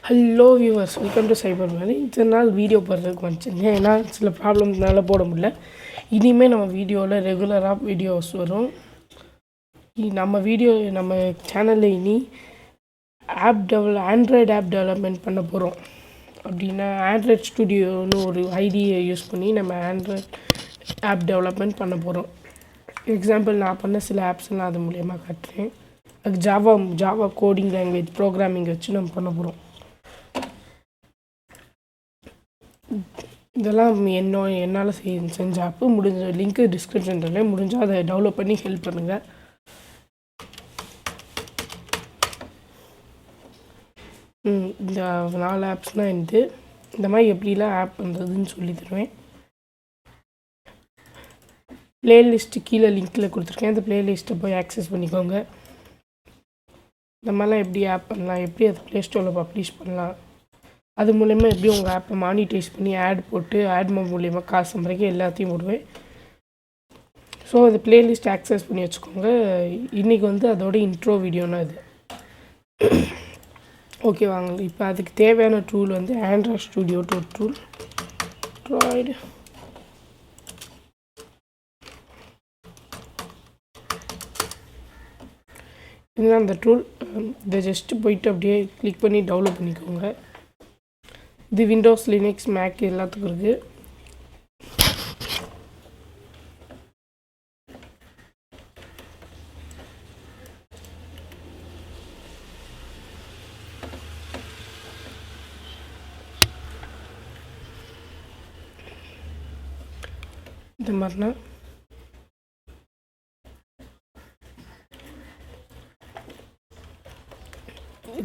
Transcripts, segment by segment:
Hello viewers, welcome to CyberManithan. இத்தனை நாள் video போடுறதுக்கு வந்துச்சுங்க, ஏன்னா சில ப்ராப்ளம்னால போட முடியல. இனிமேல் நம்ம வீடியோவில் ரெகுலராக வீடியோஸ் வரும். நம்ம சேனலில் இனி ஆண்ட்ராய்டு ஆப் டெவலப்மெண்ட் பண்ண போகிறோம். அப்படின்னா ஆண்ட்ராய்ட் ஸ்டுடியோன்னு ஒரு ஐடியை யூஸ் பண்ணி நம்ம ஆண்ட்ராய்ட் ஆப் டெவலப்மெண்ட் பண்ண போகிறோம். எக்ஸாம்பிள் நான் பண்ண சில ஆப்ஸ்லாம் அது மூலயமா காட்டுறேன். அது ஜாவா கோடிங் லாங்குவேஜ் ப்ரோக்ராமிங் வச்சு நம்ம பண்ண போகிறோம். இதெல்லாம் என்னால் செஞ்ச ஆப்பு. முடிஞ்ச லிங்க்கு டிஸ்கிரிப்ஷனில் முடிஞ்சால் அதை டெவலப் பண்ணி ஹெல்ப் பண்ணுங்கள். இந்த 4 ஆப்ஸ்னால் இந்த மாதிரி எப்படிலாம் ஆப் பண்ணுறதுன்னு சொல்லி தருவேன். ப்ளேலிஸ்ட்டு கீழே லிங்க்கில் கொடுத்துருக்கேன். அந்த ப்ளேலிஸ்ட்டை போய் ஆக்சஸ் பண்ணிக்கோங்க. இந்த மாதிரிலாம் எப்படி ஆப் பண்ணலாம், எப்படி அதை ப்ளே ஸ்டோரில் பப்ளிஷ் பண்ணலாம், அது மூலயமா எப்படி உங்கள் ஆப்பை மானிட்டைஸ் பண்ணி ஆட் போட்டு ஆட் மூலயமா காசு சம்பளைக்கு எல்லாத்தையும் போடுவேன். ஸோ அது ப்ளேலிஸ்ட் ஆக்சஸ் பண்ணி வச்சுக்கோங்க. இன்றைக்கி அதோட இன்ட்ரோ வீடியோனா இது. ஓகே வாங்க, இப்போ அதுக்கு தேவையான டூல் ஆண்ட்ராய்ட் ஸ்டுடியோ டூல். இதுதான் அந்த டூல். இதை ஜஸ்ட்டு போயிட்டு அப்படியே கிளிக் பண்ணி டவுன்லோட் பண்ணிக்கோங்க. இது விண்டோஸ், லினக்ஸ், மேக் எல்லாத்துக்கும் இருக்குது. இந்த மாதிரினா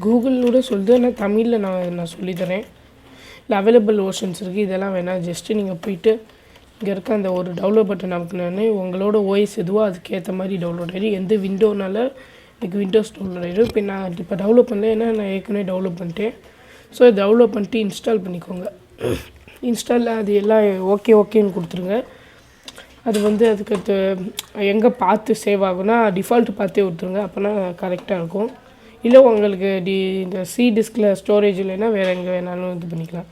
கூகுளோட சொல்லுது, ஆனால் தமிழில் நான் சொல்லித்தரேன். இல்லை அவைலபிள் ஓஷன்ஸ் இருக்குது. இதெல்லாம் வேணால் ஜஸ்ட்டு நீங்கள் போயிட்டு இங்கே இருக்க அந்த ஒரு டவுன்லோட் பட்டன் நமக்குனானே உங்களோட ஓஎஸ் எதுவோ அதுக்கேற்ற மாதிரி டவுன்லோட் ஆகிடும். எந்த விண்டோனால எனக்கு விண்டோஸ் டவுன்லோட் ஆகிடும். இப்போ நான் டவுன்லோட் பண்ணல, ஏன்னா நான் ஏற்கனவே டவுன்லோட் பண்ணிட்டேன். ஸோ டவுன்லோட் பண்ணிட்டு இன்ஸ்டால் பண்ணிக்கோங்க. இன்ஸ்டாலில் அது எல்லாம் ஓகேன்னு கொடுத்துருங்க. அது அதுக்கு எங்கே பார்த்து சேவ் ஆகும்னா டிஃபால்ட்டு பார்த்தே கொடுத்துருங்க. அப்போனா கரெக்டாக இருக்கும். இல்லை உங்களுக்கு இந்த சி டிஸ்கில் ஸ்டோரேஜ் இல்லைன்னா வேறு எங்கே வேணாலும் இது பண்ணிக்கலாம்.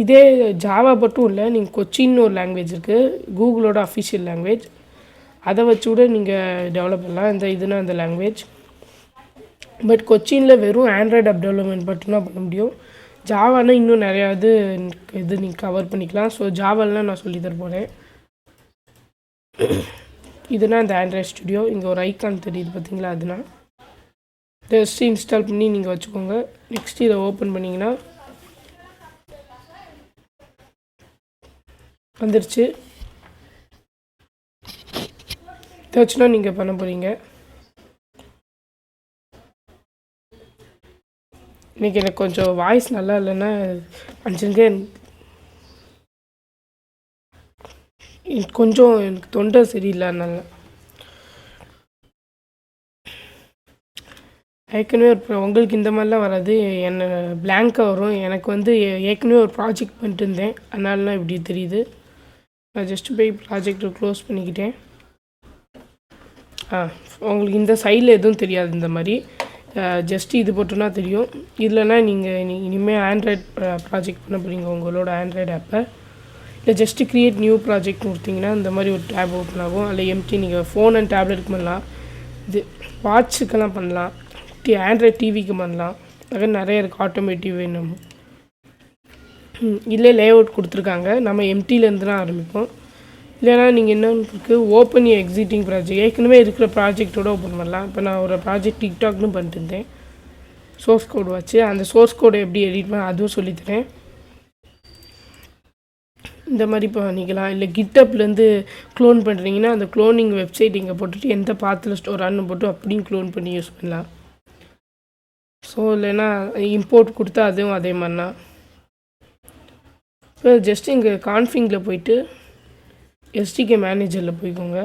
இதே ஜாவா மட்டும் இல்லை, நீங்கள் கொச்சின்னு ஒரு லாங்குவேஜ் இருக்குது, கூகுளோட அஃபிஷியல் லாங்குவேஜ். அதை வச்சு கூட நீங்கள் டெவலப் பண்ணலாம். இதுனா அந்த லாங்குவேஜ். பட் கொச்சினில் வெறும் ஆண்ட்ராய்டு ஆப் டெவலப்மெண்ட் மட்டும்தான் பண்ண முடியும். ஜாவானா இன்னும் நிறையா இது நீங்கள் கவர் பண்ணிக்கலாம். ஸோ ஜாவாலாம் நான் சொல்லி தர போகிறேன். இதுனா இந்த ஆண்ட்ராய்ட் ஸ்டுடியோ. இங்கே ஒரு ஐக்கான் தெரியுது பார்த்தீங்களா, அதுனா ஜஸ்ட் இன்ஸ்டால் பண்ணி நீங்கள் வச்சுக்கோங்க. நெக்ஸ்ட் இதை ஓப்பன் பண்ணிங்கன்னா வந்துருச்சு. இதை வச்சுனா நீங்கள் பண்ண போகிறீங்க. இன்றைக்கி எனக்கு கொஞ்சம் வாய்ஸ் நல்லா இல்லைன்னா அனுப்பிச்சுங்க. கொஞ்சம் எனக்கு தொண்டை சரியில்லை, அதனால. ஏற்கனவே உங்களுக்கு இந்த மாதிரிலாம் வராது, என்ன பிளாங்காக வரும். எனக்கு ஏற்கனவே ஒரு ப்ராஜெக்ட் பண்ணிட்டு இருந்தேன், அதனாலலாம் இப்படி தெரியுது. நான் ஜஸ்ட்டு போய் ப்ராஜெக்டை க்ளோஸ் பண்ணிக்கிட்டேன். உங்களுக்கு இந்த சைடில் எதுவும் தெரியாது. இந்த மாதிரி ஜஸ்ட்டு இது போட்டோன்னா தெரியும். இல்லைன்னா நீங்கள் இனிமேல் ஆண்ட்ராய்ட் ப்ராஜெக்ட் பண்ண போகிறீங்க உங்களோட ஆண்ட்ராய்டு ஆப்பை. இல்லை ஜஸ்ட்டு க்ரியேட் நியூ ப்ராஜெக்ட் கொடுத்தீங்கன்னா இந்த மாதிரி ஒரு டேப் ஓப்பன் ஆகும். அதில் எம்டி நீங்கள் ஃபோன் அண்ட் டேப்லெட்டுக்கு பண்ணலாம், இது வாட்சுக்கெல்லாம் பண்ணலாம், ஆண்ட்ராய்ட் டிவிக்கு பண்ணலாம். அது நிறைய இருக்குது. ஆட்டோமேட்டிவ் வேணும், இல்லை லேஅவுட் கொடுத்துருக்காங்க. நம்ம எம்டிலேருந்து தான் ஆரம்பிப்போம். இல்லைனா நீங்கள் என்ன இருக்குது, ஓப்பன் எக்ஸிட்டிங் ப்ராஜெக்ட், ஏற்கனவே இருக்கிற ப்ராஜெக்டோடு ஓப்பன் பண்ணலாம். இப்போ நான் ஒரு ப்ராஜெக்ட் டிக்டாக்னு பண்ணிட்டு இருந்தேன், சோர்ஸ் கோடு வச்சு. அந்த சோர்ஸ் கோடை எப்படி எடிட் பண்ண அதுவும் சொல்லித்தரேன். இந்த மாதிரி பண்ணிக்கலாம். இல்லை கிட்டப்லேருந்து க்ளோன் பண்ணுறீங்கன்னா அந்த க்ளோனிங் வெப்சைட் இங்கே போட்டுட்டு எந்த பாத்தில் ஸ்டோர் ஆன்னு போட்டு அப்படியும் க்ளோன் பண்ணி யூஸ் பண்ணலாம். ஸோ இல்லைன்னா இம்போர்ட் கொடுத்தா அதுவும் அதே மாதிரினா. இப்போ ஜஸ்ட் இங்கே கான்ஃபிங்கில் போயிட்டு எஸ்டிகே மேனேஜரில் போய்க்கோங்க.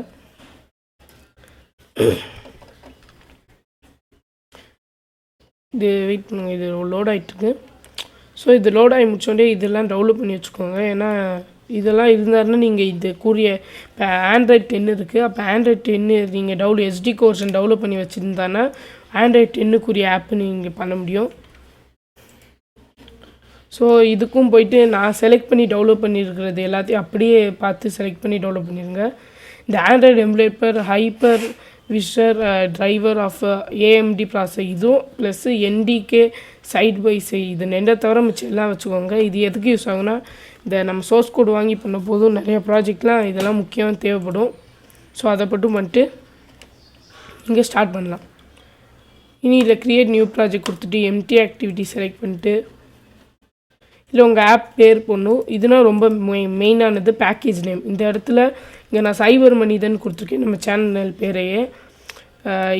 இது வெயிட் பண்ணுங்கள், இது லோட் ஆகிட்டுருக்கு. ஸோ இது லோட் ஆகி முடிச்சோடனே இதெல்லாம் டெவலப் பண்ணி வச்சுக்கோங்க. ஏன்னா இதெல்லாம் இருந்தாருன்னா நீங்கள் இது கூறிய இப்போ ஆண்ட்ராய்ட் 10 இருக்குது. அப்போ ஆண்ட்ராய்ட் 10 நீங்கள் எஸ்டி கோர்ஷன் டெவலப் பண்ணி வச்சுருந்தானா ஆண்ட்ராய்ட் 10க்குரிய ஆப்பு நீங்கள் பண்ண முடியும். ஸோ இதுக்கும் போயிட்டு நான் செலக்ட் பண்ணி டெவலப் பண்ணியிருக்கிறது எல்லாத்தையும் அப்படியே பார்த்து செலக்ட் பண்ணி டெவலப் பண்ணிடுங்க. இந்த Android emulator hypervisor driver of AMD process இதுவும் plus NDK side by side இது நெண்டை தவிர மிச்சம் எல்லாம் வச்சுக்கோங்க. இது எதுக்கு யூஸ் ஆகுனா இந்த நம்ம சோர்ஸ் கோடு வாங்கி பண்ண போதும் நிறைய ப்ராஜெக்ட்லாம் இதெல்லாம் முக்கியமாக தேவைப்படும். ஸோ அதை மட்டும் பண்ணிட்டு இங்கே ஸ்டார்ட் பண்ணலாம். இனி இதில் க்ரியேட் நியூ ப்ராஜெக்ட் கொடுத்துட்டு எம்டி ஆக்டிவிட்டி செலக்ட் பண்ணிட்டு இல்லை உங்கள் ஆப் பேர் போடணும். இதுனா ரொம்ப மெயினானது பேக்கேஜ் நேம். இந்த இடத்துல இங்கே நான் CyberManithan கொடுத்துருக்கேன் நம்ம சேனல் பேரையே.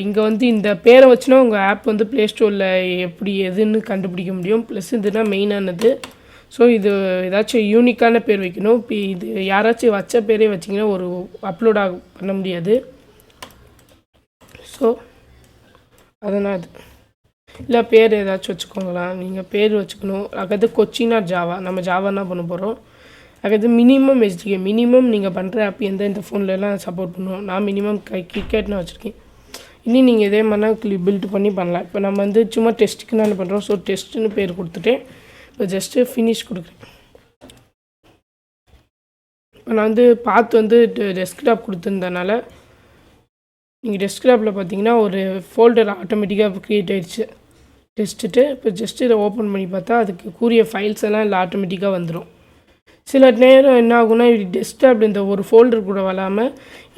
இங்கே வந்து இந்த பேரை வச்சுனா உங்கள் ஆப் வந்து ப்ளே ஸ்டோரில் எப்படி எதுன்னு கண்டுபிடிக்க முடியும். ப்ளஸ் இதுனா மெயினானது. ஸோ இது ஏதாச்சும் யூனிக்கான பேர் வைக்கணும். இப்போ இது யாராச்சும் வச்ச பேரே வச்சிங்கன்னா ஒரு அப்லோட் பண்ண முடியாது. ஸோ அதனால் அது இல்லை பேர் ஏதாச்சும் வச்சுக்கோங்களா, நீங்கள் பேர் வச்சுக்கணும். அதாவது கொச்சினா ஜாவா, நம்ம ஜாவானா பண்ண போகிறோம். அதாவது மினிமம் எஸ்டிகே மினிமம் நீங்கள் பண்ணுற ஆப் எந்த ஃபோன்லலாம் சப்போர்ட் பண்ணுவோம். நான் மினிமம் கிரிக்கெட்னு வச்சுருக்கேன். இனி நீங்கள் இதே மாதிரினா பில்ட் பண்ணி பண்ணலாம். இப்போ நம்ம வந்து சும்மா டெஸ்ட்டுக்குன்னு பண்ணுறோம். ஸோ டெஸ்ட்டுன்னு பேர் கொடுத்துட்டு இப்போ ஜஸ்ட்டு ஃபினிஷ் கொடுக்குறேன். இப்போ நான் வந்து பார்த்து வந்து டெஸ்க்டாப் கொடுத்துருந்தனால நீங்கள் டெஸ்க்டாப்பில் பார்த்தீங்கன்னா ஒரு ஃபோல்டர் ஆட்டோமேட்டிக்காக க்ரியேட் ஆகிடுச்சு டெஸ்ட்டுட்டு. இப்போ ஜஸ்ட்டு இதை ஓப்பன் பண்ணி பார்த்தா அதுக்கு கூறிய ஃபைல்ஸ் எல்லாம் இல்லை ஆட்டோமேட்டிக்காக வந்துடும். சில நேரம் என்ன ஆகுனா டெஸ்க்டாப் இந்த ஒரு ஃபோல்டர் கூட வராமல்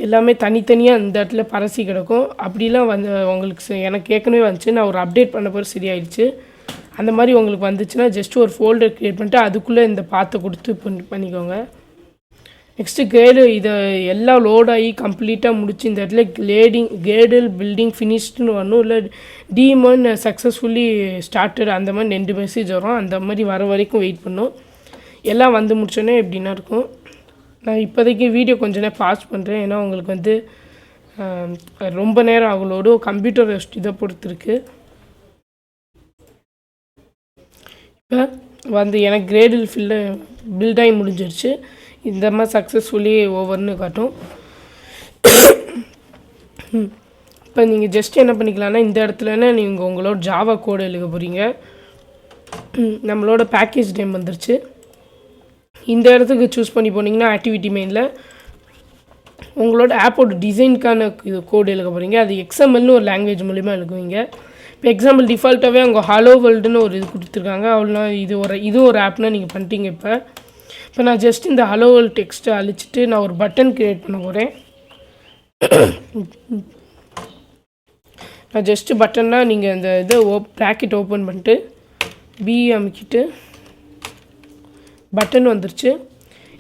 எல்லாமே தனித்தனியாக இந்த இடத்துல பரசி கிடக்கும். அப்படிலாம் வந்து உங்களுக்கு எனக்கு ஏற்கனவே வந்துச்சு. நான் ஒரு அப்டேட் பண்ண போகிற சரியாயிடுச்சு. அந்த மாதிரி உங்களுக்கு வந்துச்சுன்னா ஜஸ்ட்டு ஒரு ஃபோல்டர் க்ரியேட் பண்ணிட்டு அதுக்குள்ளே இந்த பாத்தை கொடுத்து பண்ணிக்கோங்க. நெக்ஸ்ட்டு கிரேடு இதை எல்லாம் லோட் ஆகி கம்ப்ளீட்டாக முடிச்சு இந்த இடத்துல கிரேடல் பில்டிங் ஃபினிஷ்டுன்னு வரணும். இல்லை டீமன் சக்ஸஸ்ஃபுல்லி ஸ்டார்டட் அந்த மாதிரி 2 மெசேஜ் வரும். அந்த மாதிரி வர வரைக்கும் வெயிட் பண்ணணும். எல்லாம் வந்து முடிச்சோன்னே எப்படின்னா இருக்கும். நான் இப்போதைக்கு வீடியோ கொஞ்ச நேரம் பாஸ் பண்ணுறேன். ஏன்னா உங்களுக்கு வந்து ரொம்ப நேரம் ஆகலோடு கம்ப்யூட்டர் இதை பொறுத்திருக்கு. இப்போ வந்து எனக்கு கிரேடில் பில்டாகி முடிஞ்சிருச்சு. இந்த மாதிரி சக்ஸஸ்ஃபுல்லி ஓவர்னு காட்டும். இப்போ நீங்கள் ஜஸ்ட் என்ன பண்ணிக்கலாம்னா இந்த இடத்துலனா நீங்கள் உங்களோட ஜாவா கோடு எழுத போகிறீங்க. நம்மளோட பேக்கேஜ் நேம் வந்துருச்சு. இந்த இடத்துக்கு சூஸ் பண்ணி போனீங்கன்னா ஆக்டிவிட்டி மெயினில் உங்களோட ஆப்போட டிசைனுக்கான இது கோடு எழுத போகிறீங்க. அது XMLனு ஒரு லாங்குவேஜ் மூலிமா எழுதுவீங்க. இப்போ எக்ஸாம்பிள் டிஃபால்ட்டாகவே அவங்க ஹலோ வேர்ல்டுன்னு ஒரு இது கொடுத்துருக்காங்க. அவ்வளோ இது ஒரு ஆப்னா நீங்கள் பண்ணிட்டீங்க. இப்போ நான் ஜஸ்ட் இந்த ஹலோ வேர்ல்டு டெக்ஸ்ட்டை அழிச்சிட்டு நான் ஒரு பட்டன் க்ரியேட் பண்ண போகிறேன். நான் ஜஸ்ட்டு பட்டன்னா நீங்கள் இந்த இதை ப்ராக்கெட் ஓப்பன் பண்ணிட்டு அமுக்கிட்டு பட்டன் வந்துருச்சு.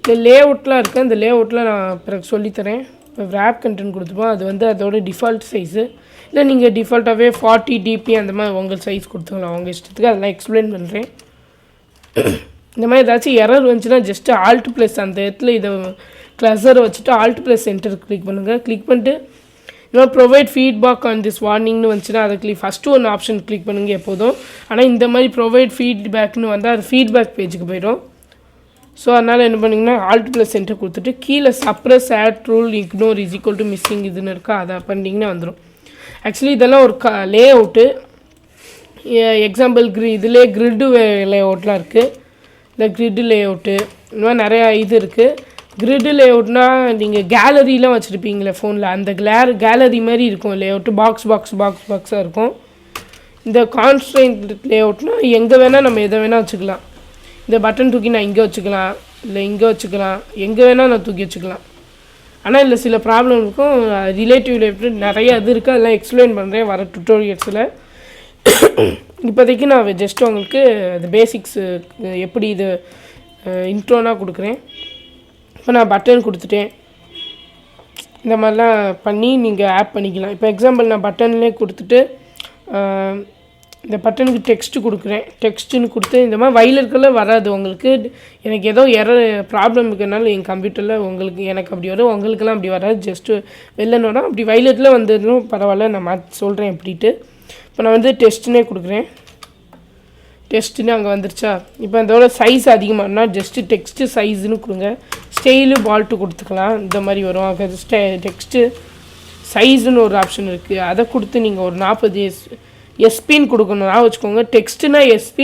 இந்த லே அவுட்லாம் இருக்குது. அந்த லே அவுட்லாம் நான் பிறகு சொல்லித்தரேன். இப்போ ரேப் கண்டென்ட் கொடுத்துப்போம். அது வந்து அதோட டிஃபால்ட் சைஸு. இல்லை நீங்கள் டிஃபால்ட்டாகவே 40 dp அந்த மாதிரி உங்கள் சைஸ் கொடுத்துக்கலாம் உங்கள் இஷ்டத்துக்கு. அதெல்லாம் எக்ஸ்பிளைன் பண்ணுறேன். இந்த மாதிரி ஏதாச்சும் எரர் வந்துச்சுன்னா ஜஸ்ட்டு Alt+ அந்த இடத்துல இதை க்ளஸரை வச்சுட்டு Alt+ என்டர் கிளிக் பண்ணுங்கள். கிளிக் பண்ணிட்டு இன்னும் ப்ரொவைட் ஃபீட்பேக் ஆன் திஸ் வார்னிங்னு வந்துச்சுன்னா அதை ஃபஸ்ட்டு ஒன்று ஆப்ஷன் கிளிக் பண்ணுங்கள் எப்போதும். ஆனால் இந்த மாதிரி ப்ரொவைட் ஃபீட்பேக்னு வந்தால் அது ஃபீட்பேக் பேஜுக்கு போயிடும். ஸோ அதனால் என்ன பண்ணிங்கன்னா Alt+ என்டர் கொடுத்துட்டு கீழே suppress add rule ignore is equal to missing இதுன்னு இருக்கா அதை பண்ணிங்கன்னா வந்துடும். ஆக்சுவலி இதெல்லாம் ஒரு லே அவுட்டு. எக்ஸாம்பிள் இதிலே கிரிட்டு லே அவுட்லாம் இருக்குது. இந்த கிரிட்டு லே அவுட்டு இந்த மாதிரி நிறையா இது இருக்குது. கிரிட்டு லே அவுட்னால் நீங்கள் கேலரிலாம் வச்சுருப்பீங்களே ஃபோனில் அந்த கேலரி மாதிரி இருக்கும் லே அவுட்டு. பாக்ஸாக இருக்கும். இந்த கான்ஸ்ட்ரெயின்ட் லே அவுட்னால் எங்கே வேணால் நம்ம எதை வேணால் வச்சுக்கலாம். இந்த பட்டன் தூக்கி நான் இங்கே வச்சுக்கலாம், இல்லை இங்கே வச்சுக்கலாம், எங்கே வேணால் நான் தூக்கி வச்சுக்கலாம். ஆனால் இதில் சில ப்ராப்ளம் இருக்கும். ரிலேட்டிவ் நிறைய இது இருக்குது. அதெல்லாம் எக்ஸ்பிளைன் பண்ணுறேன் வர டுட்டோரியல்ஸில். இப்போதைக்கு நான் ஜஸ்ட் உங்களுக்கு அது பேசிக்ஸு எப்படி இது இன்ட்ரோனா கொடுக்குறேன். இப்போ நான் பட்டன் கொடுத்துட்டேன். இந்த மாதிரிலாம் பண்ணி நீங்கள் ஆட் பண்ணிக்கலாம். இப்போ எக்ஸாம்பிள் நான் பட்டன்லேயே கொடுத்துட்டு இந்த பட்டனுக்கு டெக்ஸ்ட்டு கொடுக்குறேன். டெக்ஸ்ட்டுன்னு கொடுத்து இந்த மாதிரி வயலருக்கெல்லாம் வராது உங்களுக்கு. எனக்கு ஏதோ ப்ராப்ளம் இருக்கிறனால என் கம்ப்யூட்டரில் எனக்கு அப்படி வரும். உங்களுக்கெல்லாம் அப்படி வராது. ஜஸ்ட்டு வெளிலனோட அப்படி வயலட்டில் வந்ததும் பரவாயில்ல. நான் மாற்றி சொல்கிறேன் எப்படிட்டு. இப்போ நான் வந்து டெஸ்ட்டுன்னே கொடுக்குறேன். டெஸ்ட்டுன்னு அங்கே வந்துருச்சா. இப்போ அதோட சைஸ் அதிகமாகனா ஜஸ்ட்டு டெக்ஸ்ட்டு சைஸுன்னு கொடுங்க. ஸ்டைலு பால்ட்டு கொடுத்துக்கலாம். இந்த மாதிரி வரும். அது டெக்ஸ்ட்டு சைஸுன்னு ஒரு ஆப்ஷன் இருக்குது. அதை கொடுத்து நீங்கள் ஒரு 40 எஸ்பின்னு கொடுக்கணும். வச்சுக்கோங்க டெக்ஸ்ட்டுனா எஸ்பி